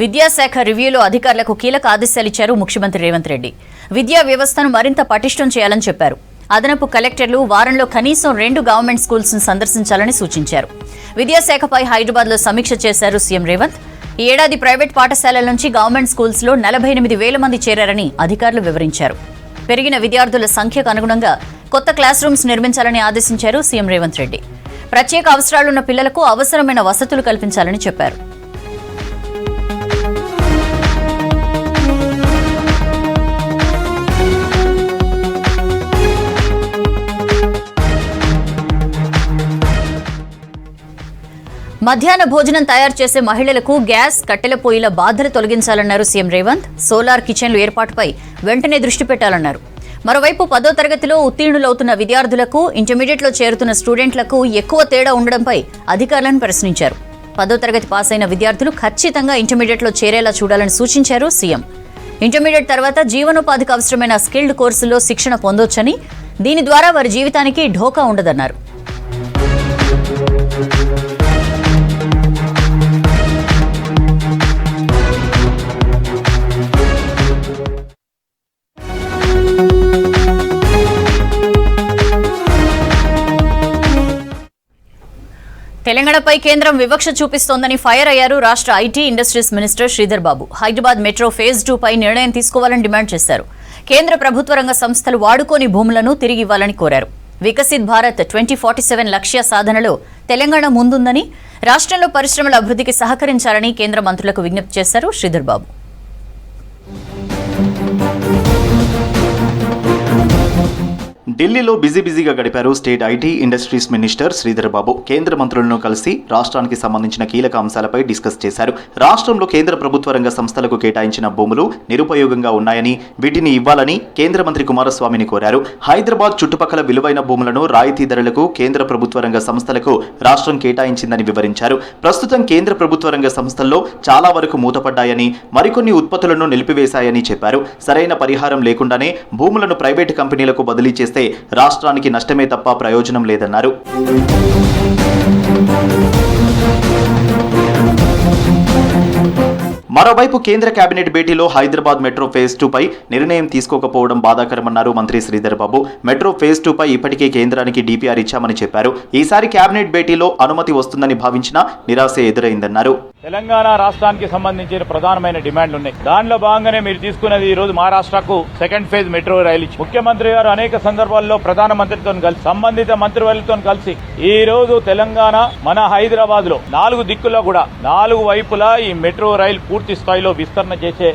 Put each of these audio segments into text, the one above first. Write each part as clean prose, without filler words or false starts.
విద్యాశాఖ రివ్యూలో అధికారులకు కీలక ఆదేశాలు ఇచ్చారు ముఖ్యమంత్రి రేవంత్ రెడ్డి. విద్యా వ్యవస్థను మరింత పటిష్టం చేయాలని చెప్పారు. అదనపు కలెక్టర్లు వారంలో కనీసం 2 గవర్నమెంట్ స్కూల్స్ ను సందర్శించాలని సూచించారు. విద్యాశాఖపై హైదరాబాద్లో సమీక్ష చేశారు సీఎం రేవంత్. ఈ ఏడాది ప్రైవేట్ పాఠశాలల నుంచి గవర్నమెంట్ స్కూల్స్ లో 48,000 మంది చేరారని అధికారులు వివరించారు. పెరిగిన విద్యార్థుల సంఖ్యకు అనుగుణంగా కొత్త క్లాస్ రూమ్స్ నిర్మించాలని ఆదేశించారు సీఎం రేవంత్ రెడ్డి. ప్రత్యేక అవసరాలున్న పిల్లలకు అవసరమైన వసతులు కల్పించాలని చెప్పారు. మధ్యాహ్న భోజనం తయారు చేసే మహిళలకు గ్యాస్, కట్టెల పొయ్యిల బాధలు తొలగించాలన్నారు సీఎం రేవంత్. సోలార్ కిచెన్లు ఏర్పాటుపై వెంటనే దృష్టి పెట్టాలన్నారు. మరోవైపు 10వ తరగతిలో ఉత్తీర్ణులవుతున్న విద్యార్థులకు, ఇంటర్మీడియట్లో చేరుతున్న స్టూడెంట్లకు ఎక్కువ తేడా ఉండడంపై అధికారులను ప్రశ్నించారు. 10వ తరగతి పాస్ అయిన విద్యార్థులు ఖచ్చితంగా ఇంటర్మీడియట్లో చేరేలా చూడాలని సూచించారు సీఎం. ఇంటర్మీడియట్ తర్వాత జీవనోపాధికి అవసరమైన స్కిల్డ్ కోర్సుల్లో శిక్షణ పొందొచ్చని, దీని ద్వారా వారి జీవితానికి ఢోకా ఉండదన్నారు. తెలంగాణపై కేంద్రం వివక్ష చూపిస్తోందని ఫైర్ అయ్యారు రాష్ట్ర IT industries minister Sridhar Babu. Hyderabad metro phase 2 పై నిర్ణయం తీసుకోవాలని డిమాండ్ చేశారు. కేంద్ర ప్రభుత్వ రంగ సంస్థలు వాడుకోని భూములను తిరిగి ఇవ్వాలని కోరారు. వికసిత్ భారత్ 2047 లక్ష్య సాధనలో తెలంగాణ ముందుందని, రాష్ట్రంలో పరిశ్రమల అభివృద్ధికి సహకరించాలని కేంద్ర మంత్రులకు విజ్ఞప్తి చేశారు శ్రీధర్ బాబు. ఢిల్లీలో బిజీగా గడిపారు state IT industries minister Sridhar Babu. కేంద్ర మంత్రులను కలిసి రాష్ట్రానికి సంబంధించిన కీలక అంశాలపై డిస్కస్ చేశారు. రాష్ట్రంలో కేంద్ర ప్రభుత్వ రంగ సంస్థలకు కేటాయించిన భూములు నిరుపయోగంగా ఉన్నాయని, వీటిని ఇవ్వాలని కేంద్ర మంత్రి కుమారస్వామిని కోరారు. హైదరాబాద్ చుట్టుపక్కల విలువైన భూములను రాయితీ ధరలకు కేంద్ర ప్రభుత్వ రంగ సంస్థలకు రాష్ట్రం కేటాయించిందని వివరించారు. ప్రస్తుతం కేంద్ర ప్రభుత్వ రంగ సంస్థల్లో చాలా వరకు మూతపడ్డాయని, మరికొన్ని ఉత్పత్తులను నిలిపివేశాయని చెప్పారు. సరైన పరిహారం లేకుండానే భూములను ప్రైవేటు కంపెనీలకు బదిలీ చేస్తే రాష్ట్రానికి నష్టమే తప్ప ప్రయోజనం లేదన్నారు. మరోవైపు కేంద్ర కేబినెట్ భేటీలో హైదరాబాద్ మెట్రో ఫేజ్ 2 పై నిర్ణయం తీసుకోకపోవడం బాధాకరమన్నారు మంత్రి శ్రీధర్ బాబు. మెట్రో ఫేజ్ 2 పై ఇప్పటికే కేంద్రానికి డిపిఆర్ ఇచ్చామని చెప్పారు. ఈసారి కేబినెట్ భేటీలో అనుమతి వస్తుందని భావించినా నిరాశ ఎదురైందన్నారు. తెలంగాణ రాష్ట్రానికి సంబంధించిన ప్రధానమైన డిమాండ్లు ఉన్నాయి. దానిలో భాగంగానే మీరు తీసుకున్నది ఈ రోజు మహారాష్ట్రకు సెకండ్ ఫేజ్ మెట్రో రైలు ఇచ్చి, ముఖ్యమంత్రి గారు అనేక సందర్భాల్లో ప్రధానమంత్రితో కలిసి, సంబంధిత మంత్రివర్యులతో కలిసి ఈ రోజు తెలంగాణ మన హైదరాబాద్ లో 4 దిక్కుల్లో కూడా 4 వైపులా ఈ మెట్రో రైలు పూర్తి స్థాయిలో విస్తరణ చేసే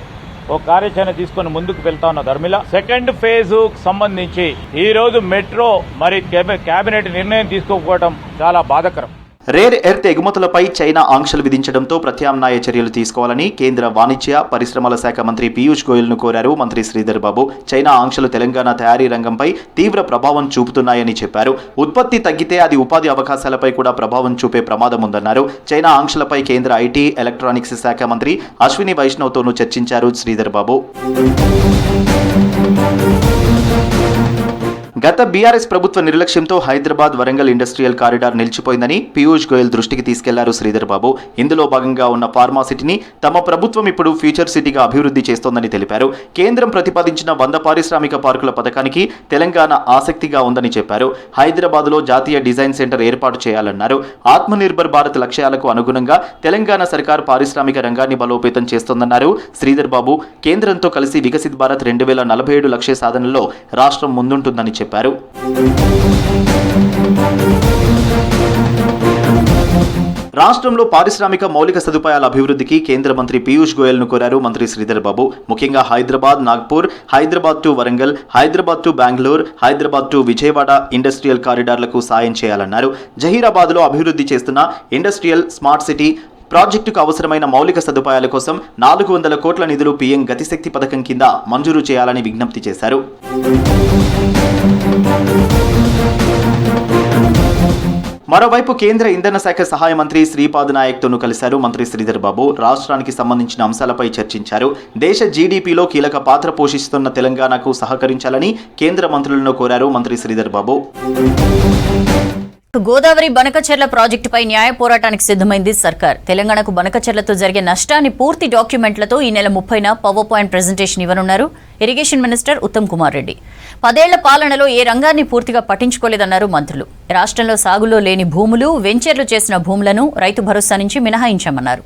ఒక కార్యాచరణ తీసుకుని ముందుకు వెళ్తా ఉన్న ధర్మిల సెకండ్ ఫేజ్ సంబంధించి ఈ రోజు మెట్రో మరి కేబినెట్ నిర్ణయం తీసుకోకపోవడం చాలా బాధాకరం. రేర్ ఎర్త్ ఎగుమతులపై చైనా ఆంక్షలు విధించడంతో ప్రత్యామ్నాయ చర్యలు తీసుకోవాలని కేంద్ర వాణిజ్య పరిశ్రమల శాఖ మంత్రి పీయూష్ గోయల్ ను కోరారు మంత్రి శ్రీధర్ బాబు. చైనా ఆంక్షలు తెలంగాణ తయారీ రంగంపై తీవ్ర ప్రభావం చూపుతున్నాయని చెప్పారు. ఉత్పత్తి తగ్గితే అది ఉపాధి అవకాశాలపై కూడా ప్రభావం చూపే ప్రమాదం ఉందన్నారు. చైనా ఆంక్షలపై కేంద్ర ఐటీ ఎలక్ట్రానిక్స్ శాఖ మంత్రి అశ్విని వైష్ణవ్తోనూ చర్చించారు శ్రీధర్ బాబు. గత బీఆర్ఎస్ ప్రభుత్వ నిర్లక్ష్యంతో హైదరాబాద్ వరంగల్ ఇండస్ట్రియల్ కారిడార్ నిలిచిపోయిందని పీయూష్ గోయల్ దృష్టికి తీసుకెళ్లారు శ్రీధర్ బాబు. ఇందులో భాగంగా ఉన్న ఫార్మా సిటీని తమ ప్రభుత్వం ఇప్పుడు ఫ్యూచర్ సిటీగా అభివృద్ధి చేస్తోందని తెలిపారు. కేంద్రం ప్రతిపాదించిన 100 పారిశ్రామిక పార్కుల పథకానికి తెలంగాణ ఆసక్తిగా ఉందని చెప్పారు. హైదరాబాద్ లో జాతీయ డిజైన్ సెంటర్ ఏర్పాటు చేయాలన్నారు. ఆత్మనిర్భర్ భారత్ లక్ష్యాలకు అనుగుణంగా తెలంగాణ సర్కార్ పారిశ్రామిక రంగాన్ని బలోపేతం చేస్తోందన్నారు శ్రీధర్ బాబు. కేంద్రంతో కలిసి వికసిత్ భారత్ 2047 లక్ష్య సాధనలో రాష్ట్రం ముందుంటుందని చెప్పారు. రాష్ట్రంలో పారిశ్రామిక మౌలిక సదుపాయాల అభివృద్ధికి కేంద్ర మంత్రి పీయూష్ గోయల్ ను కోరారు మంత్రి శ్రీధర్ బాబు. ముఖ్యంగా Hyderabad, Nagpur, Hyderabad to Warangal, Hyderabad to Bengaluru, Hyderabad to Vijayawada industrial కారిడార్లకు సాయం చేయాలన్నారు. జహీరాబాద్ లో అభివృద్ధి చేస్తున్న ఇండస్ట్రియల్ స్మార్ట్ సిటీ ప్రాజెక్టుకు అవసరమైన మౌలిక సదుపాయాల కోసం 400 కోట్ల నిధులు పీఎం గతిశక్తి పథకం కింద మంజూరు చేయాలని విజ్ఞప్తి చేశారు. మరోవైపు కేంద్ర ఇంధన శాఖ సహాయ మంత్రి శ్రీపాద్ నాయక్తోనూ కలిశారు మంత్రి శ్రీధర్ బాబు. రాష్ట్రానికి సంబంధించిన అంశాలపై చర్చించారు. దేశ జీడీపీలో కీలక పాత్ర పోషిస్తున్న తెలంగాణకు సహకరించాలని కేంద్ర మంత్రులను కోరారు మంత్రి శ్రీధర్ బాబు. గోదావరి బనకచెర్ల ప్రాజెక్టుపై న్యాయ పోరాటానికి సిద్ధమైంది సర్కార్. తెలంగాణకు బనకచెర్లతో జరిగే నష్టాన్ని పూర్తి డాక్యుమెంట్లతో ఈ నెల 30న పవర్ పాయింట్ ప్రెజెంటేషన్ ఇవ్వనున్నారు ఇరిగేషన్ మినిస్టర్ ఉత్తమ్ కుమార్ రెడ్డి. 10 ఏళ్ల పాలనలో ఏ రంగాన్ని పూర్తిగా పట్టించుకోలేదన్నారు మంత్రులు. రాష్ట్రంలో సాగులో లేని భూములు, వెంచర్లు చేసిన భూములను రైతు భరోసా నుంచి మినహాయించామన్నారు.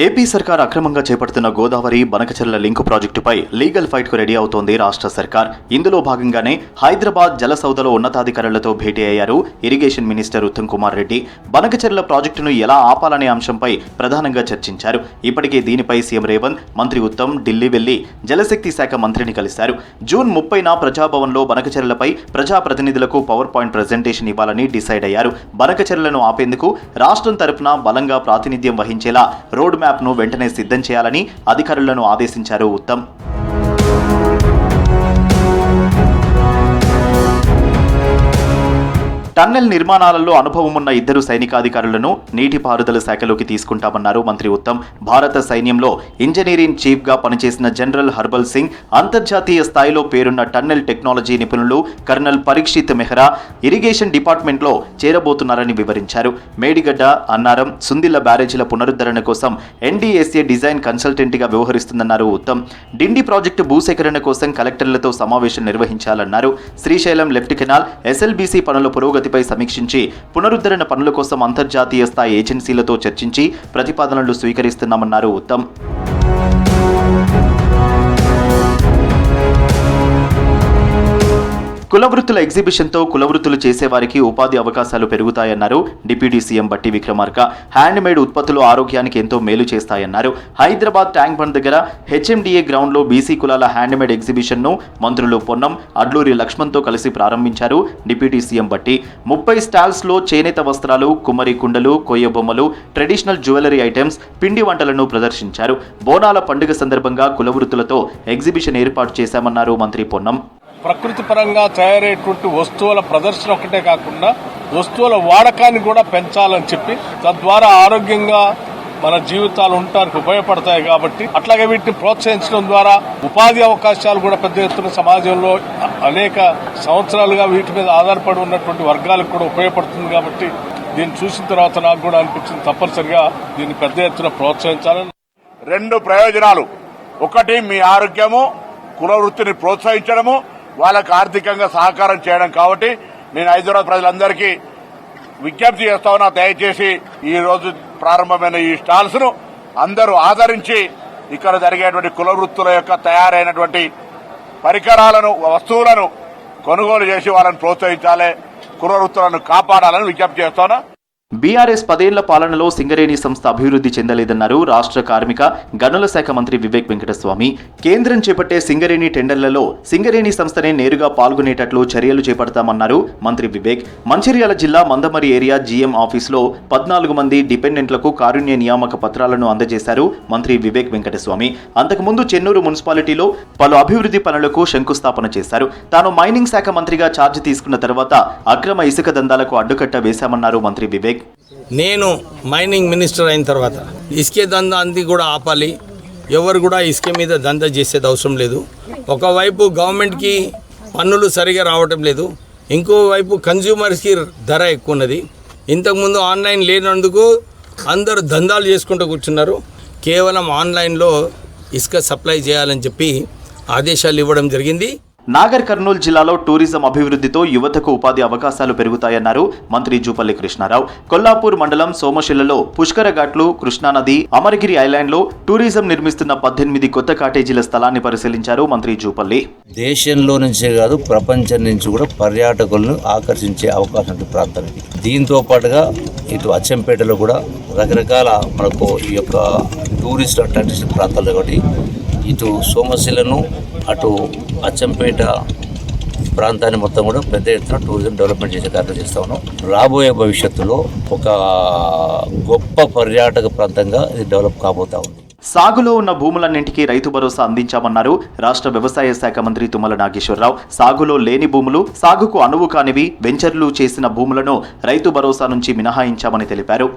ఏపీ సర్కార్ అక్రమంగా చేపడుతున్న గోదావరి బనకచెర్ల లింకు ప్రాజెక్టుపై లీగల్ ఫైట్ కు రెడీ అవుతోంది రాష్ట్ర సర్కార్. ఇందులో భాగంగానే హైదరాబాద్ జలసౌధలో ఉన్నతాధికారులతో భేటీ అయ్యారు ఇరిగేషన్ మినిస్టర్ ఉత్తమ్ కుమార్ రెడ్డి. బనకచెర్ల ప్రాజెక్టును ఎలా ఆపాలనే అంశంపై ప్రధానంగా చర్చించారు. ఇప్పటికే దీనిపై సీఎం రేవంత్, మంత్రి ఉత్తమ్ ఢిల్లీ వెళ్లి జలశక్తి శాఖ మంత్రిని కలిశారు. జూన్ 30న ప్రజాభవన్లో బనకచెర్లపై ప్రజాప్రతినిధులకు పవర్ పాయింట్ ప్రెజెంటేషన్ ఇవ్వాలని డిసైడ్ అయ్యారు. బనకచెర్లను ఆపేందుకు రాష్ట్రం తరఫున బలంగా ప్రాతినిధ్యం వహించేలా రోడ్ మ్యాప్ను వెంటనే సిద్ధం చేయాలని అధికారులను ఆదేశించారు ఉత్తమ్. టన్నెల్ నిర్మాణాలలో అనుభవం ఉన్న 2 సైనికాధికారులను నీటిపారుదల శాఖలోకి తీసుకుంటామన్నారు మంత్రి ఉత్తమ్. భారత సైన్యంలో ఇంజనీరింగ్ చీఫ్ గా పనిచేసిన జనరల్ హర్బల్ సింగ్, అంతర్జాతీయ స్థాయిలో పేరున్న టన్నెల్ టెక్నాలజీ నిపుణులు కర్నల్ పరీక్షిత్ మెహ్రా ఇరిగేషన్ డిపార్ట్మెంట్లో చేరబోతున్నారని వివరించారు. మేడిగడ్డ, అన్నారం, సుందిళ్ల బ్యారేజీల పునరుద్ధరణ కోసం ఎన్డీఎస్ఏ డిజైన్ కన్సల్టెంట్గా వ్యవహరిస్తుందన్నారు ఉత్తమ్. డిండి ప్రాజెక్టు భూసేకరణ కోసం కలెక్టర్లతో సమావేశం నిర్వహించాలన్నారు. శ్రీశైలం లెఫ్ట్ కెనాల్, ఎస్ఎల్బీసీ పనుల పురోగతి పై సమీక్షించి పునరుద్ధరణ పనుల కోసం అంతర్జాతీయ స్థాయి ఏజెన్సీలతో చర్చించి ప్రతిపాదనలు స్వీకరిస్తున్నామన్నారు ఉత్తమ్. కులవృత్తుల ఎగ్జిబిషన్తో కులవృత్తులు చేసేవారికి ఉపాధి అవకాశాలు పెరుగుతాయన్నారు డిప్యూటీ సీఎం బట్టి విక్రమార్క. హ్యాండ్మేడ్ ఉత్పత్తులు ఆరోగ్యానికి ఎంతో మేలు చేస్తాయన్నారు. హైదరాబాద్ ట్యాంక్ బండ్ దగ్గర హెచ్ఎండిఏ గ్రౌండ్లో బీసీ కులాల హ్యాండ్మేడ్ ఎగ్జిబిషన్ను మంత్రులు పొన్నం, అడ్లూరి లక్ష్మణ్తో కలిసి ప్రారంభించారు డిప్యూటీ సీఎం బట్టి. 30 స్టాల్స్లో చేనేత వస్త్రాలు, కుమ్మరి కుండలు, కొయ్య బొమ్మలు, ట్రెడిషనల్ జ్యువెలరీ ఐటమ్స్, పిండి వంటలను ప్రదర్శించారు. బోనాల పండుగ సందర్భంగా కులవృత్తులతో ఎగ్జిబిషన్ ఏర్పాటు చేశామన్నారు మంత్రి పొన్నం. ప్రకృతి పరంగా తయారయ్యేటువంటి వస్తువుల ప్రదర్శన ఒకటే కాకుండా వస్తువుల వాడకాన్ని కూడా పెంచాలని చెప్పి తద్వారా ఆరోగ్యంగా మన జీవితాలు ఉండటానికి ఉపయోగపడతాయి. కాబట్టి అట్లాగే వీటిని ప్రోత్సహించడం ద్వారా ఉపాధి అవకాశాలు కూడా పెద్ద ఎత్తున సమాజంలో అనేక సంవత్సరాలుగా వీటి మీద ఆధారపడి ఉన్నటువంటి వర్గాలకు కూడా ఉపయోగపడుతుంది. కాబట్టి దీన్ని చూసిన తర్వాత నాకు కూడా అనిపించింది తప్పనిసరిగా దీన్ని పెద్ద ఎత్తున ప్రోత్సహించాలని. 2 ప్రయోజనాలు. ఒకటి మీ ఆరోగ్యము, కుల వృత్తిని ప్రోత్సహించడము, వాళ్ళకు ఆర్థికంగా సహకారం చేయడం. కాబట్టి నేను హైదరాబాద్ ప్రజలందరికీ విజ్ఞప్తి చేస్తా ఉన్నా, దయచేసి ఈ రోజు ప్రారంభమైన ఈ స్టాల్స్ ను అందరూ ఆదరించి ఇక్కడ జరిగేటువంటి కుల వృత్తుల యొక్క తయారైనటువంటి పరికరాలను, వస్తువులను కొనుగోలు చేసి వాళ్ళని ప్రోత్సహించాలి, కుల వృత్తులను కాపాడాలని విజ్ఞప్తి చేస్తాను. బీఆర్ఎస్ 10 ఏళ్ల పాలనలో సింగరేణి సంస్థ అభివృద్ధి చెందలేదన్నారు రాష్ట్ర కార్మిక, గనుల శాఖ మంత్రి వివేక్ వెంకటస్వామి. కేంద్రం చేపట్టే సింగరేణి టెండర్లలో సింగరేణి సంస్థనే నేరుగా పాల్గొనేటట్లు చర్యలు చేపడతామన్నారు మంత్రి వివేక్. మంచిర్యాల జిల్లా మందమరి ఏరియా జీఎం ఆఫీసులో 14 మంది డిపెండెంట్లకు కారుణ్య నియామక పత్రాలను అందజేశారు మంత్రి వివేక్ వెంకటస్వామి. అంతకుముందు చెన్నూరు మున్సిపాలిటీలో పలు అభివృద్ధి పనులకు శంకుస్థాపన చేశారు. తాను మైనింగ్ శాఖ మంత్రిగా ఛార్జ్ తీసుకున్న తర్వాత అక్రమ ఇసుక దందాలకు అడ్డుకట్ట వేశామన్నారు మంత్రి వివేక్. నేను మైనింగ్ మినిస్టర్ అయిన తర్వాత ఇసుకే దందా అంది కూడా ఆపాలి. ఎవరు కూడా ఇసుక మీద దందా చేసేది అవసరం లేదు. ఒకవైపు గవర్నమెంట్కి పన్నులు సరిగా రావటం లేదు, ఇంకోవైపు కన్జ్యూమర్స్కి ధర ఎక్కువ ఉన్నది. ఇంతకుముందు ఆన్లైన్ లేనందుకు అందరూ దందాలు చేసుకుంటూ కూర్చున్నారు. కేవలం ఆన్లైన్లో ఇసుక సప్లై చేయాలని చెప్పి ఆదేశాలు ఇవ్వడం జరిగింది. నాగర్ కర్నూలు జిల్లాలో టూరిజం అభివృద్ధితో యువతకు ఉపాధి అవకాశాలు పెరుగుతాయన్నారు మంత్రి జూపల్లి కృష్ణారావు. కొల్లాపూర్ మండలం సోమశిలలో పుష్కర ఘాట్లు, కృష్ణానది, అమరగిరి ఐలాండ్లో టూరిజం నిర్మిస్తున్న 18 కొత్త కాటేజీల స్థలాన్ని పరిశీలించారు మంత్రి జూపల్లి. దేశంలో నుంచే కాదు, ప్రపంచం నుంచి కూడా పర్యాటకులను ఆకర్షించే అవకాశం ఉంది ప్రాంతానికి. దీంతో పాటుగా ఇటు అచ్చంపేటలో కూడా రకరకాల మనకు ఈ యొక్క టూరిస్ట్ అట్రాక్షన్ ప్రాంతాలు కాబట్టి ఇటు సోమశిలను, అటు అచ్చంపేట ప్రాంతాన్ని మొత్తం కూడా పెద్ద ఎత్తున టూరిజం డెవలప్మెంట్ చేసే కార్యక్రమం చేస్తా ఉన్నాం. రాబోయే భవిష్యత్తులో ఒక గొప్ప పర్యాటక ప్రాంతంగా ఇది డెవలప్ కాబోతా ఉంది. సాగులో ఉన్న భూములన్నింటికీ రైతు భరోసా అందించామన్నారు రాష్ట్ర వ్యవసాయ శాఖ మంత్రి తుమ్మల నాగేశ్వరరావు. సాగులో లేని భూములు, సాగుకు అనువు కానివి, వెంచర్లు చేసిన భూములను రైతు భరోసా నుంచి మినహాయించామని తెలిపారు.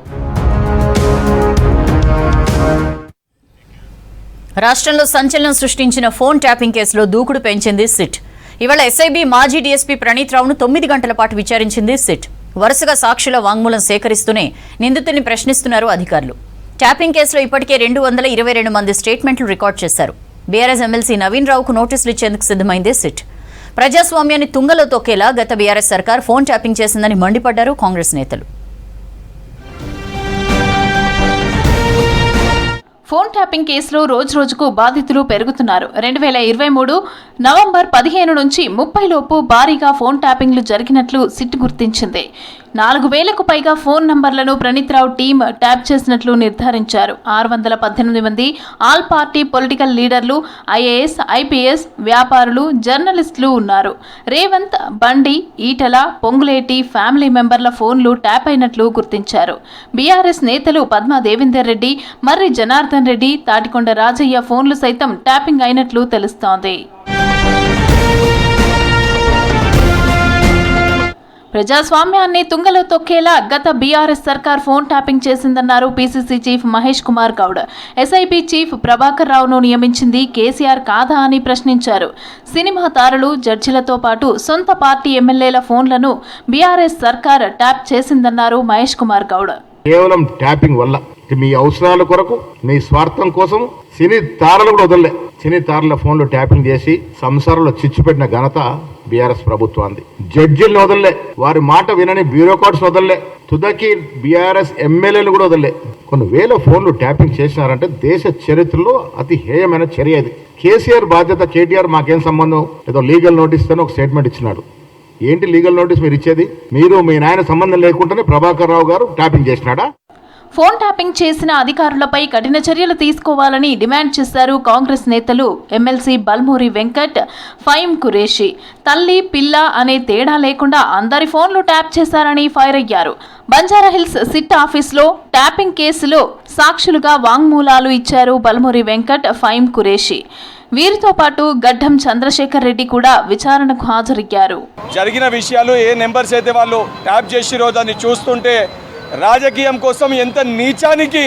రాష్ట్రంలో సంచలనం సృష్టించిన ఫోన్ ట్యాపింగ్ కేసులో దూకుడు పెంచింది సిట్. ఇవాళ ఎస్ఐబి మాజీ డీఎస్పీ ప్రణీత్ రావును 9 గంటల పాటు విచారించింది సిట్. వరుసగా సాక్షుల వాంగ్మూలం సేకరిస్తూనే నిందితుల్ని ప్రశ్నిస్తున్నారు అధికారులు. ట్యాపింగ్ కేసులో ఇప్పటికే 222 మంది స్టేట్మెంట్లు రికార్డు చేశారు. బీఆర్ఎస్ ఎమ్మెల్సీ నవీన్ రావుకు నోటీసులు ఇచ్చేందుకు సిద్ధమైంది సిట్. ప్రజాస్వామ్యాన్ని తుంగలో తొక్కేలా గత బీఆర్ఎస్ సర్కార్ ఫోన్ ట్యాపింగ్ చేసిందని మండిపడ్డారు కాంగ్రెస్ నేతలు. ఫోన్ ట్యాపింగ్ కేసులో రోజుకు బాధితులు పెరుగుతున్నారు. 2023 నవంబర్ 15 నుంచి 30 లోపు భారీగా ఫోన్ ట్యాపింగ్లు జరిగినట్లు సిట్ గుర్తించింది. 4000కు పైగా ఫోన్ నంబర్లను ప్రణీత్ రావు టీం ట్యాప్ చేసినట్లు నిర్ధారించారు. 618 మంది ఆల్ పార్టీ పొలిటికల్ లీడర్లు, ఐఏఎస్, ఐపీఎస్, వ్యాపారులు, జర్నలిస్టులు ఉన్నారు. రేవంత్, బండి, ఈటల, పొంగులేటి ఫ్యామిలీ మెంబర్ల ఫోన్లు ట్యాప్ అయినట్లు గుర్తించారు. బీఆర్ఎస్ నేతలు పద్మా దేవేందర్ రెడ్డి, మర్రి జనార్దన్ రెడ్డి, తాటికొండ రాజయ్య ఫోన్లు సైతం ట్యాపింగ్ అయినట్లు తెలుస్తోంది. ప్రజాస్వామ్యాన్ని తుంగలో తొక్కేలా గత బీఆర్ఎస్ సర్కార్ ఫోన్ ట్యాపింగ్ చేసిందన్నారు PCC chief Mahesh Kumar Goud. SIB chief Prabhakar రావును నియమించింది కేసీఆర్ కాదా అని ప్రశ్నించారు. సినిమా తారలు, జడ్జిలతో పాటు సొంత పార్టీ ఎమ్మెల్యేల ఫోన్లను బీఆర్ఎస్ సర్కార్ ట్యాప్ చేసిందన్నారు మహేష్ కుమార్ గౌడ్. కేవలం ట్యాపింగ్ వల్ల మీ అవసరాల కొరకు, మీ స్వార్థం కోసం సినీ తారలు కూడా వదలలే. సినీ తారల ఫోన్లు ట్యాపింగ్ చేసి సంసారంలో చిచ్చు పెట్టిన ఘనత బీఆర్ఎస్ ప్రభుత్వాన్ని. జడ్జిలను వదలలే, వారి మాట వినని బ్యూరోక్రాట్స్ వదలలే, తుదకి బీఆర్ఎస్ ఎమ్మెల్యేలు కూడా వదలలే. కొన్ని వేల ఫోన్లు ట్యాపింగ్ చేసినారంటే దేశ చరిత్రలో అతి హేయమైన చర్య అది. కేసీఆర్ బాధ్యత, కేటీఆర్ మాకేం సంబంధం, ఏదో లీగల్ నోటీస్ తో ఒక స్టేట్మెంట్ ఇచ్చినాడు. ఏంటి లీగల్ నోటీస్ మీరు ఇచ్చేది? మీరు మీ నాయన సంబంధం లేకుండానే ప్రభాకర్ రావు గారు ట్యాపింగ్ చేసినాడా? ఫోన్ ట్యాపింగ్ చేసిన అధికారులపై కఠిన చర్యలు తీసుకోవాలని డిమాండ్ చేశారు కాంగ్రెస్ నేతలు ఎమ్మెల్సీ బల్మూరి వెంకట్, ఫైమ్ ఖురేషి. తల్లి, పిల్ల అనే తేడా లేకుండా అందరి ఫోన్లు ట్యాప్ చేశారని ఫైర్ అయ్యారు. బంజారాహిల్స్ సిట్ ఆఫీస్లో ట్యాపింగ్ కేసులో సాక్షులుగా వాంగ్మూలాలు ఇచ్చారు బల్మూరి వెంకట్, ఫైమ్ ఖురేషి. వీరితో పాటు గడ్డం చంద్రశేఖర్ రెడ్డి కూడా విచారణకు హాజరయ్యారు. జరిగిన విషయాలు, ఏ నెంబర్స్ అయితే వాళ్ళు ట్యాప్ చేసిరో దాన్ని చూస్తుంటే రాజకీయం కోసం ఎంత నీచానికి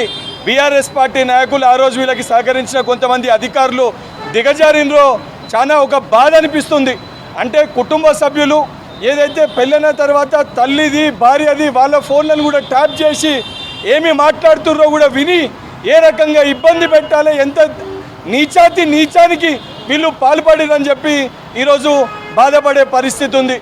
బీఆర్ఎస్ పార్టీ నాయకులు ఆ రోజు వీళ్ళకి సహకరించిన కొంతమంది అధికారులు దిగజారినరో చాలా ఒక బాధ అనిపిస్తుంది. అంటే కుటుంబ సభ్యులు ఏదైతే పెళ్ళైన తర్వాత తల్లిది, భార్యది వాళ్ళ ఫోన్లను కూడా ట్యాప్ చేసి ఏమి మాట్లాడుతున్నారో కూడా విని ఏ రకంగా ఇబ్బంది పెట్టాలి, ఎంత నీచానికి వీళ్ళు పాల్పడిరని చెప్పి ఈరోజు బాధపడే పరిస్థితి ఉంది.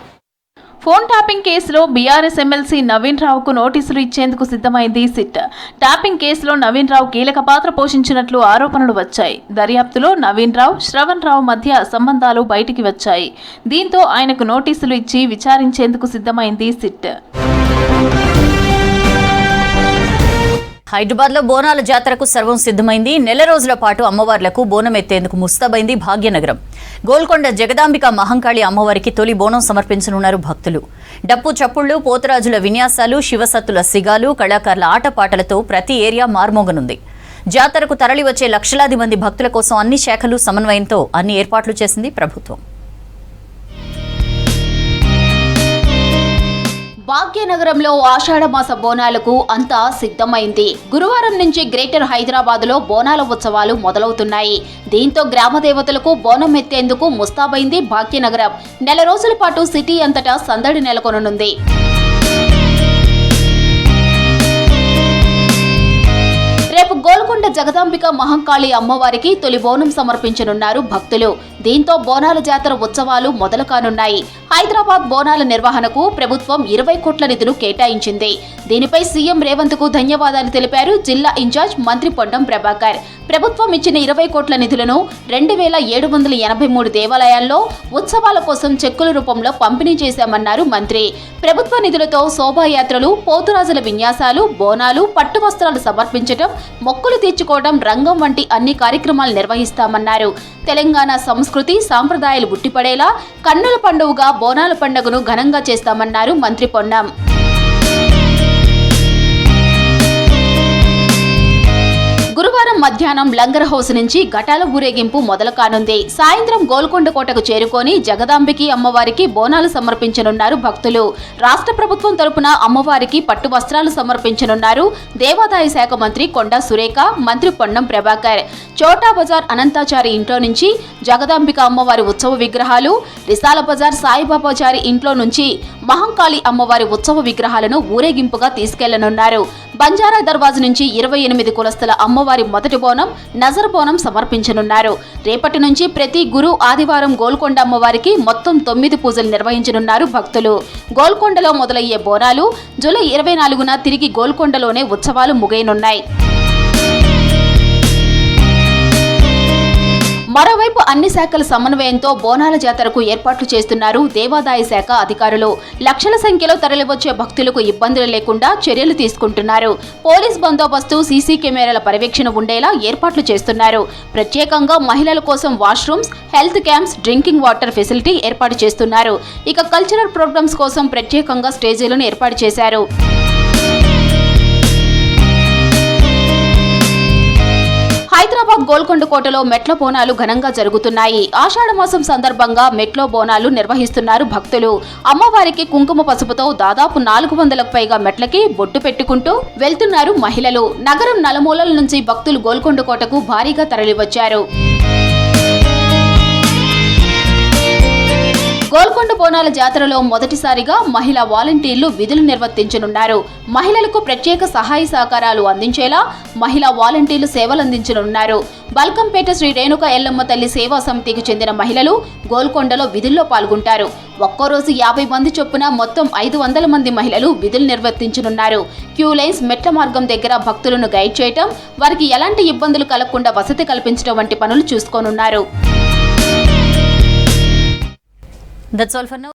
ఫోన్ ట్యాపింగ్ కేసులో బీఆర్ఎస్ ఎమ్మెల్సీ నవీన్ రావుకు నోటీసులు ఇచ్చేందుకు సిద్ధమైంది సిట్. ట్యాపింగ్ కేసులో నవీన్ రావు కీలక పాత్ర పోషించినట్లు ఆరోపణలు వచ్చాయి. దర్యాప్తులో నవీన్ రావు, శ్రవణ్ రావు మధ్య సంబంధాలు బయటికి వచ్చాయి. దీంతో ఆయనకు నోటీసులు ఇచ్చి విచారించేందుకు సిద్ధమైంది సిట్. హైదరాబాద్లో బోనాల జాతరకు సర్వం సిద్ధమైంది. నెల రోజుల పాటు అమ్మవార్లకు బోనం ఎత్తేందుకు ముస్తాబైంది భాగ్యనగరం. గోల్కొండ జగదాంబిక మహంకాళి అమ్మవారికి తొలి బోనం సమర్పించనున్నారు భక్తులు. డప్పు చప్పుళ్లు, పోతరాజుల విన్యాసాలు, శివసత్తుల సిగాలు, కళాకారుల ఆటపాటలతో ప్రతి ఏరియా మార్మోగనుంది. జాతరకు తరలివచ్చే లక్షలాది మంది భక్తుల కోసం అన్ని శాఖలు సమన్వయంతో అన్ని ఏర్పాట్లు చేసింది ప్రభుత్వం. భాగ్యనగరంలో ఆషాఢమాస బోనాలకు అంతా సిద్ధమైంది. గురువారం నుంచి గ్రేటర్ హైదరాబాద్లో బోనాల ఉత్సవాలు మొదలవుతున్నాయి. దీంతో గ్రామ దేవతలకు బోనం ఎత్తేందుకు ముస్తాబైంది భాగ్యనగరం. నెల రోజుల పాటు సిటీ అంతటా సందడి నెలకొననుంది. రేపు గోల్కొండ జగదాంబిక మహంకాళి అమ్మవారికి తొలి బోనం సమర్పించనున్నారు భక్తులు. దీంతో బోనాల జాతర ఉత్సవాలు మొదలు కానున్నాయి. హైదరాబాద్ బోనాల నిర్వహణకు ప్రభుత్వం 20 కోట్ల నిధులు కేటాయించింది. దీనిపై సీఎం రేవంత్ కు ధన్యవాదాలు తెలిపారు జిల్లా ఇన్ఛార్జ్ మంత్రి పొన్నం ప్రభాకర్. ప్రభుత్వం ఇచ్చిన 20 కోట్ల నిధులను 2783 దేవాలయాల్లో ఉత్సవాల కోసం చెక్కుల రూపంలో పంపిణీ చేశామన్నారు మంత్రి. ప్రభుత్వ నిధులతో శోభాయాత్రలు, పోతురాజుల విన్యాసాలు, బోనాలు, పట్టు వస్త్రాలు సమర్పించడం, మొక్కులు తీర్చుకోవడం, రంగం వంటి అన్ని కార్యక్రమాలు నిర్వహిస్తామన్నారు. తెలంగాణ సంస్కృతి సాంప్రదాయాలు బుట్టిపడేలా కన్నుల పండుగగా బోనాల పండుగను ఘనంగా చేస్తామన్నారు మంత్రి పొన్నం. గురువారం బుధవారం మధ్యాహ్నం లంగర్ హౌస్ నుంచి ఘటాల ఊరేగింపు మొదలు కానుంది. సాయంత్రం గోల్కొండ కోటకు చేరుకొని జగదాంబికి అమ్మవారికి బోనాలు సమర్పించనున్నారు భక్తులు. రాష్ట్ర ప్రభుత్వం తరపున అమ్మవారికి పట్టు వస్త్రాలు సమర్పించనున్నారు దేవాదాయ శాఖ మంత్రి కొండా సురేఖ, మంత్రి పొన్నం ప్రభాకర్. చోటా బజార్ అనంతాచారి ఇంట్లో నుంచి జగదాంబిక అమ్మవారి ఉత్సవ విగ్రహాలు, రిసాల బజార్ సాయిబాబాచారి ఇంట్లో నుంచి మహంకాళి అమ్మవారి ఉత్సవ విగ్రహాలను ఊరేగింపుగా తీసుకెళ్లనున్నారు. బంజారా దర్వాజు నుంచి 28 కులస్తుల అమ్మవారి మొదటి బోనం, నజర్ బోనం సమర్పించనున్నారు. రేపటి నుంచి ప్రతి గురు, ఆదివారం గోల్కొండ అమ్మవారికి మొత్తం 9 పూజలు నిర్వహించనున్నారు భక్తులు. గోల్కొండలో మొదలయ్యే బోనాలు జూలై 24న తిరిగి గోల్కొండలోనే ఉత్సవాలు ముగియనున్నాయి. మరోవైపు అన్ని శాఖల సమన్వయంతో బోనాల జాతరకు ఏర్పాట్లు చేస్తున్నారు దేవాదాయ శాఖ అధికారులు. లక్షల సంఖ్యలో తరలివచ్చే భక్తులకు ఇబ్బందులు లేకుండా చర్యలు తీసుకుంటున్నారు. పోలీస్ బందోబస్తు, సీసీ కెమెరాల పర్యవేక్షణ ఉండేలా ఏర్పాట్లు చేస్తున్నారు. ప్రత్యేకంగా మహిళల కోసం washrooms, health camps, drinking water facility ఏర్పాటు చేస్తున్నారు. ఇక కల్చరల్ ప్రోగ్రామ్స్ కోసం ప్రత్యేకంగా స్టేజీలను ఏర్పాటు చేశారు. హైదరాబాద్ గోల్కొండ కోటలో మెట్ల బోనాలు ఘనంగా జరుగుతున్నాయి. ఆషాఢ మాసం సందర్భంగా మెట్లో బోనాలు నిర్వహిస్తున్నారు భక్తులు. అమ్మవారికి కుంకుమ పసుపుతో దాదాపు 400లకు పైగా మెట్లకి బొట్టు పెట్టుకుంటూ వెళ్తున్నారు మహిళలు. నగరం నలుమూలల నుంచి భక్తులు గోల్కొండ కోటకు భారీగా తరలివచ్చారు. గోల్కొండ బోనాల జాతరలో మొదటిసారిగా మహిళా వాలంటీర్లు విధులు నిర్వర్తించనున్నారు. మహిళలకు ప్రత్యేక సహాయ సహకారాలు అందించేలా మహిళా వాలంటీర్లు సేవలందించనున్నారు. బల్కంపేట శ్రీ రేణుక ఎల్లమ్మ తల్లి సేవా సమితికి చెందిన మహిళలు గోల్కొండలో విధుల్లో పాల్గొంటారు. ఒక్కోరోజు 50 మంది చొప్పున మొత్తం 500 మంది మహిళలు విధులు నిర్వర్తించనున్నారు. క్యూ లైన్స్, మెట్ల మార్గం దగ్గర భక్తులను గైడ్ చేయటం, వారికి ఎలాంటి ఇబ్బందులు కలగకుండా వసతి కల్పించడం వంటి పనులు చూసుకోనున్నారు. That's all for now.